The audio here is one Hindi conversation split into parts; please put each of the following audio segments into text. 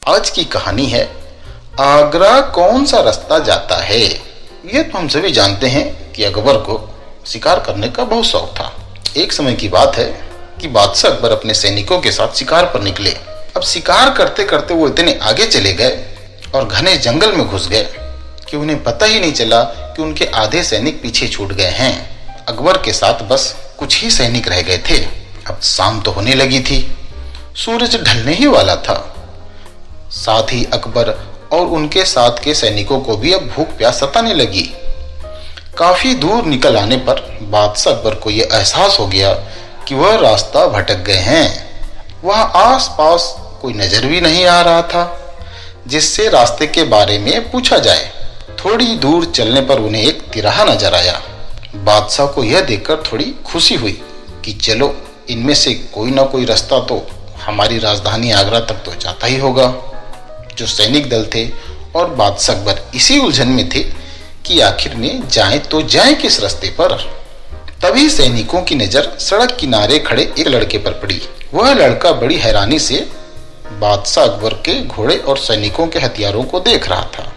आज की कहानी है आगरा कौन सा रास्ता जाता है। ये तो हम सभी जानते हैं कि अकबर को शिकार करने का बहुत शौक था। एक समय की बात है कि बादशाह अकबर अपने सैनिकों के साथ शिकार पर निकले। अब शिकार करते करते वो इतने आगे चले गए और घने जंगल में घुस गए कि उन्हें पता ही नहीं चला कि उनके आधे सैनिक पीछे छूट गए हैं। अकबर के साथ बस कुछ ही सैनिक रह गए थे। अब शाम तो होने लगी थी, सूरज ढलने ही वाला था। साथ ही अकबर और उनके साथ के सैनिकों को भी अब भूख प्यास सताने लगी। काफी दूर निकल आने पर बादशाह अकबर को यह एहसास हो गया कि वह रास्ता भटक गए हैं। वहां आसपास कोई नजर भी नहीं आ रहा था जिससे रास्ते के बारे में पूछा जाए। थोड़ी दूर चलने पर उन्हें एक तिराहा नजर आया। बादशाह को यह देखकर थोड़ी खुशी हुई कि चलो इनमें से कोई ना कोई रास्ता तो हमारी राजधानी आगरा तक तो जाता ही होगा। जो सैनिक दल थे और बादशाह अकबर इसी उलझन में थे कि आखिर में जाएं तो जाएं किस रास्ते पर। तभी सैनिकों की नजर सड़क किनारे खड़े एक लड़के पर पड़ी। वह लड़का बड़ी हैरानी से बादशाह अकबर के घोड़े और सैनिकों के हथियारों को देख रहा था।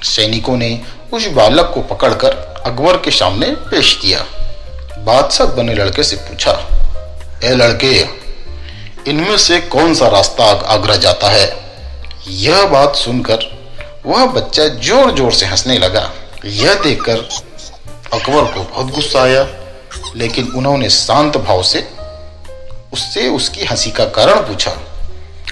सैनिकों ने उस बालक को पकड़कर अकबर के सामने पेश किया। बादशाह अकबर ने लड़के से पूछा, ए लड़के, इनमें से कौन सा रास्ता आगरा जाता है? यह बात सुनकर वह बच्चा जोर जोर से हंसने लगा। यह देखकर अकबर को बहुत गुस्सा आया, लेकिन उन्होंने शांत भाव से उससे उसकी हंसी का कारण पूछा।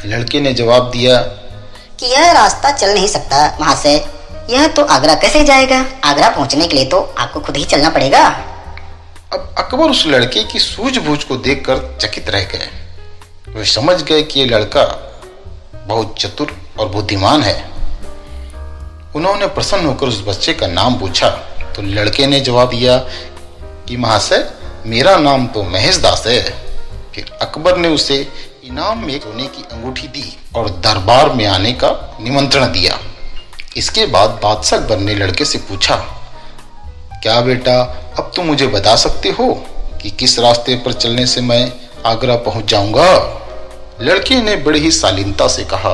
लड़के ने जवाब दिया कि यह रास्ता चल नहीं सकता महाशय। यह तो आगरा कैसे जाएगा? आगरा पहुंचने के लिए तो आपको खुद ही चलना पड़ेगा। अब अकबर उस लड़के की सूझबूझ को देखकर चकित रह गए। वे समझ गए कि यह लड़का बहुत चतुर और बुद्धिमान है। उन्होंने प्रसन्न होकर उस बच्चे का नाम पूछा तो लड़के ने जवाब दिया कि महाशय, मेरा नाम तो महेश दास है। फिर अकबर ने उसे इनाम में सोने की अंगूठी दी और दरबार में आने का निमंत्रण दिया। इसके बाद बादशाह अकबर ने लड़के से पूछा, क्या बेटा, अब तुम मुझे बता सकते हो कि किस रास्ते पर चलने से मैं आगरा पहुंच जाऊंगा? लड़के ने बड़ी ही शालीनता से कहा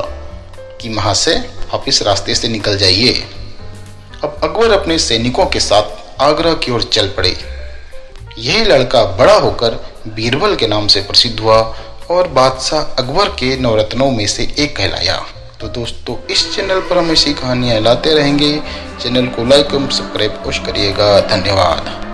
कि महाशय, आप इस रास्ते से निकल जाइए। अब अकबर अपने सैनिकों के साथ आगरा की ओर चल पड़े। यही लड़का बड़ा होकर बीरबल के नाम से प्रसिद्ध हुआ और बादशाह अकबर के नवरत्नों में से एक कहलाया। तो दोस्तों, इस चैनल पर हम ऐसी कहानियां लाते रहेंगे। चैनल को लाइक और सब्सक्राइब अवश्य करिएगा। धन्यवाद।